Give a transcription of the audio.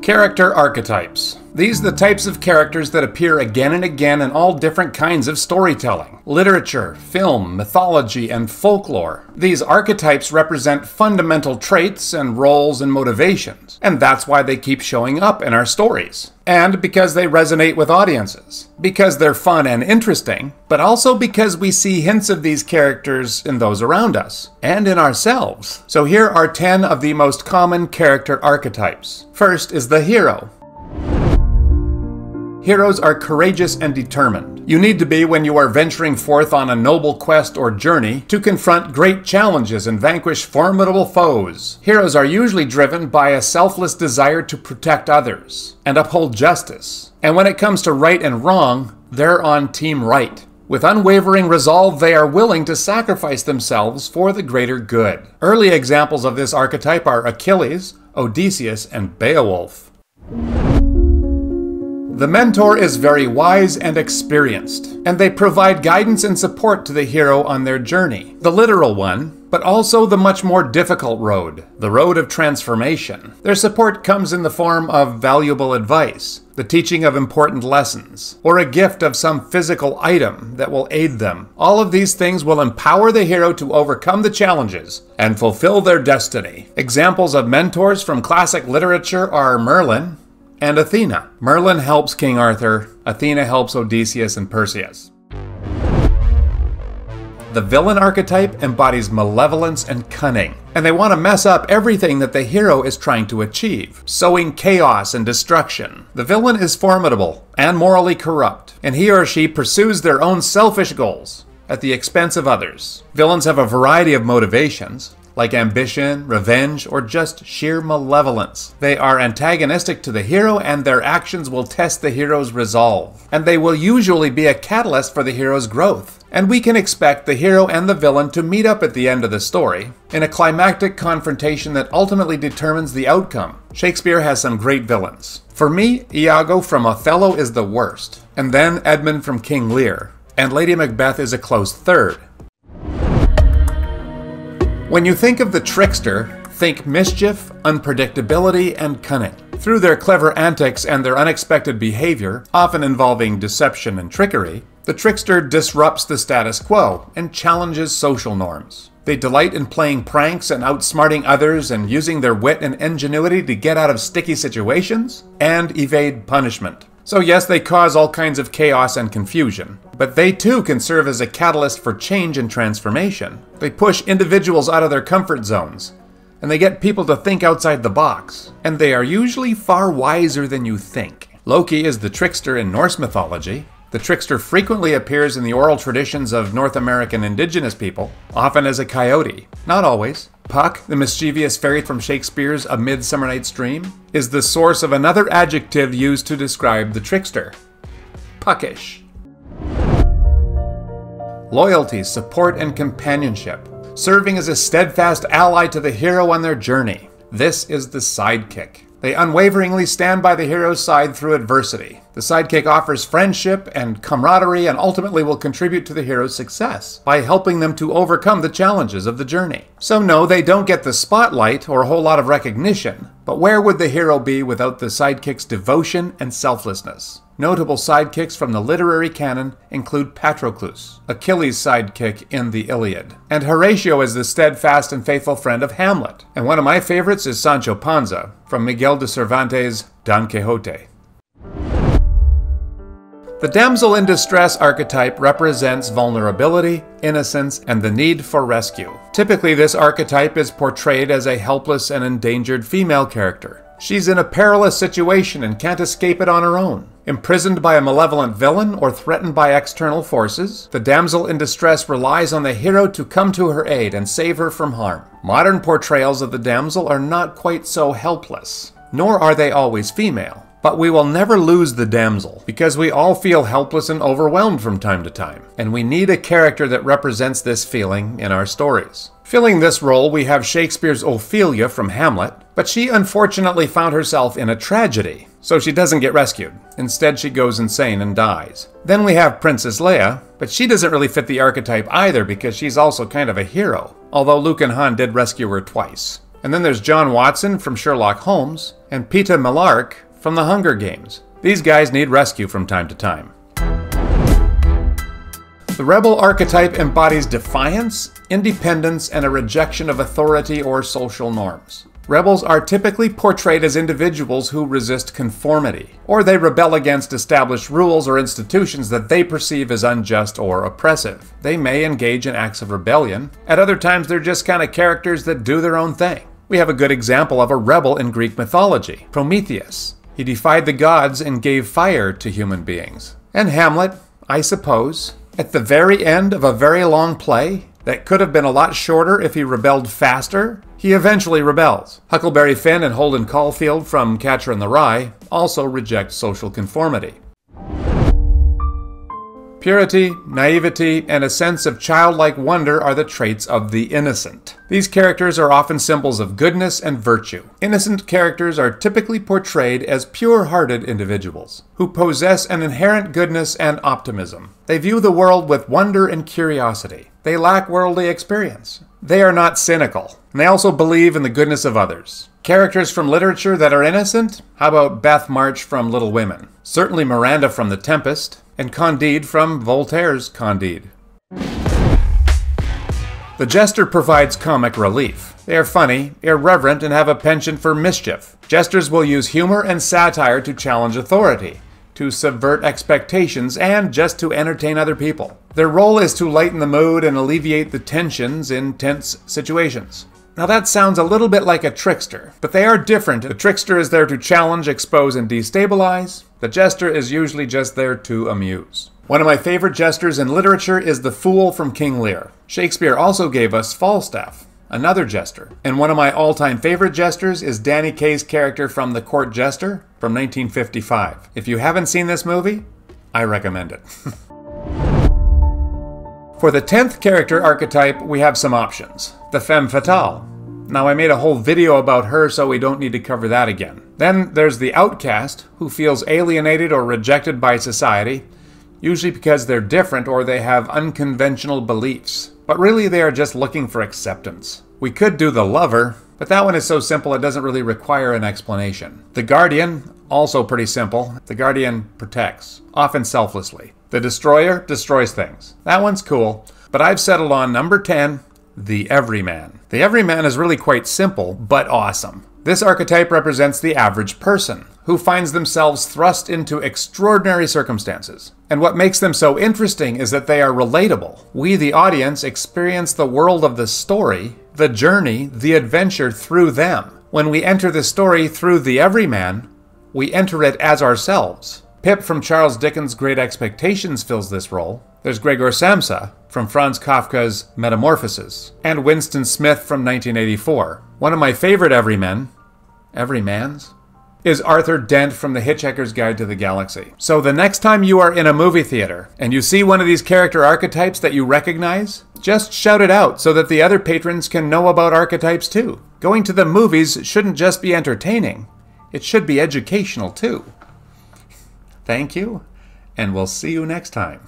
Character Archetypes. These are the types of characters that appear again and again in all different kinds of storytelling. Literature, film, mythology, and folklore. These archetypes represent fundamental traits and roles and motivations, and that's why they keep showing up in our stories. And because they resonate with audiences. Because they're fun and interesting, but also because we see hints of these characters in those around us, and in ourselves. So here are 10 of the most common character archetypes. First is the hero. Heroes are courageous and determined. You need to be when you are venturing forth on a noble quest or journey to confront great challenges and vanquish formidable foes. Heroes are usually driven by a selfless desire to protect others and uphold justice. And when it comes to right and wrong, they're on Team Right. With unwavering resolve, they are willing to sacrifice themselves for the greater good. Early examples of this archetype are Achilles, Odysseus, and Beowulf. The mentor is very wise and experienced, and they provide guidance and support to the hero on their journey. The literal one, but also the much more difficult road, the road of transformation. Their support comes in the form of valuable advice, the teaching of important lessons, or a gift of some physical item that will aid them. All of these things will empower the hero to overcome the challenges and fulfill their destiny. Examples of mentors from classic literature are Merlin and Athena. Merlin helps King Arthur, Athena helps Odysseus and Perseus. The villain archetype embodies malevolence and cunning, and they want to mess up everything that the hero is trying to achieve, sowing chaos and destruction. The villain is formidable and morally corrupt, and he or she pursues their own selfish goals at the expense of others. Villains have a variety of motivations, like ambition, revenge, or just sheer malevolence. They are antagonistic to the hero, and their actions will test the hero's resolve. And they will usually be a catalyst for the hero's growth. And we can expect the hero and the villain to meet up at the end of the story in a climactic confrontation that ultimately determines the outcome. Shakespeare has some great villains. For me, Iago from Othello is the worst, and then Edmund from King Lear, and Lady Macbeth is a close third. When you think of the trickster, think mischief, unpredictability, and cunning. Through their clever antics and their unexpected behavior, often involving deception and trickery, the trickster disrupts the status quo and challenges social norms. They delight in playing pranks and outsmarting others and using their wit and ingenuity to get out of sticky situations and evade punishment. So yes, they cause all kinds of chaos and confusion, but they too can serve as a catalyst for change and transformation. They push individuals out of their comfort zones, and they get people to think outside the box. And they are usually far wiser than you think. Loki is the trickster in Norse mythology. The trickster frequently appears in the oral traditions of North American indigenous people, often as a coyote. Not always. Puck, the mischievous fairy from Shakespeare's A Midsummer Night's Dream, is the source of another adjective used to describe the trickster: puckish. Loyalty, support, and companionship, serving as a steadfast ally to the hero on their journey. This is the sidekick. They unwaveringly stand by the hero's side through adversity. The sidekick offers friendship and camaraderie and ultimately will contribute to the hero's success by helping them to overcome the challenges of the journey. So no, they don't get the spotlight or a whole lot of recognition, but where would the hero be without the sidekick's devotion and selflessness? Notable sidekicks from the literary canon include Patroclus, Achilles' sidekick in the Iliad, and Horatio is the steadfast and faithful friend of Hamlet. And one of my favorites is Sancho Panza, from Miguel de Cervantes' Don Quixote. The damsel in distress archetype represents vulnerability, innocence, and the need for rescue. Typically, this archetype is portrayed as a helpless and endangered female character. She's in a perilous situation and can't escape it on her own. Imprisoned by a malevolent villain or threatened by external forces, the damsel in distress relies on the hero to come to her aid and save her from harm. Modern portrayals of the damsel are not quite so helpless, nor are they always female. But we will never lose the damsel, because we all feel helpless and overwhelmed from time to time, and we need a character that represents this feeling in our stories. Filling this role, we have Shakespeare's Ophelia from Hamlet, but she unfortunately found herself in a tragedy, so she doesn't get rescued. Instead, she goes insane and dies. Then we have Princess Leia, but she doesn't really fit the archetype either because she's also kind of a hero, although Luke and Han did rescue her twice. And then there's John Watson from Sherlock Holmes and Peeta Mellark from The Hunger Games. These guys need rescue from time to time. The rebel archetype embodies defiance, independence, and a rejection of authority or social norms. Rebels are typically portrayed as individuals who resist conformity, or they rebel against established rules or institutions that they perceive as unjust or oppressive. They may engage in acts of rebellion. At other times, they're just kind of characters that do their own thing. We have a good example of a rebel in Greek mythology, Prometheus. He defied the gods and gave fire to human beings. And Hamlet, I suppose, at the very end of a very long play that could have been a lot shorter if he rebelled faster, he eventually rebels. Huckleberry Finn and Holden Caulfield from Catcher in the Rye also reject social conformity. Purity, naivety, and a sense of childlike wonder are the traits of the innocent. These characters are often symbols of goodness and virtue. Innocent characters are typically portrayed as pure-hearted individuals who possess an inherent goodness and optimism. They view the world with wonder and curiosity. They lack worldly experience. They are not cynical, and they also believe in the goodness of others. Characters from literature that are innocent? How about Beth March from Little Women? Certainly Miranda from The Tempest, and Candide from Voltaire's Candide. The Jester provides comic relief. They are funny, irreverent, and have a penchant for mischief. Jesters will use humor and satire to challenge authority, to subvert expectations, and just to entertain other people. Their role is to lighten the mood and alleviate the tensions in tense situations. Now that sounds a little bit like a trickster, but they are different. The trickster is there to challenge, expose, and destabilize. The jester is usually just there to amuse. One of my favorite jesters in literature is the Fool from King Lear. Shakespeare also gave us Falstaff, another jester. And one of my all-time favorite jesters is Danny Kaye's character from The Court Jester from 1955. If you haven't seen this movie, I recommend it. For the 10th character archetype, we have some options. The Femme Fatale. Now I made a whole video about her, so we don't need to cover that again. Then there's the Outcast, who feels alienated or rejected by society, usually because they're different or they have unconventional beliefs. But really they are just looking for acceptance. We could do the Lover, but that one is so simple it doesn't really require an explanation. The Guardian, also pretty simple. The Guardian protects, often selflessly. The Destroyer destroys things. That one's cool, but I've settled on number 10, the Everyman. The Everyman is really quite simple, but awesome. This archetype represents the average person, who finds themselves thrust into extraordinary circumstances. And what makes them so interesting is that they are relatable. We, the audience, experience the world of the story, the journey, the adventure through them. When we enter the story through the Everyman, we enter it as ourselves. Pip from Charles Dickens' Great Expectations fills this role. There's Gregor Samsa from Franz Kafka's Metamorphoses, and Winston Smith from 1984. One of my favorite Everymans, is Arthur Dent from The Hitchhiker's Guide to the Galaxy. So the next time you are in a movie theater and you see one of these character archetypes that you recognize, just shout it out so that the other patrons can know about archetypes too. Going to the movies shouldn't just be entertaining, it should be educational too. Thank you, and we'll see you next time.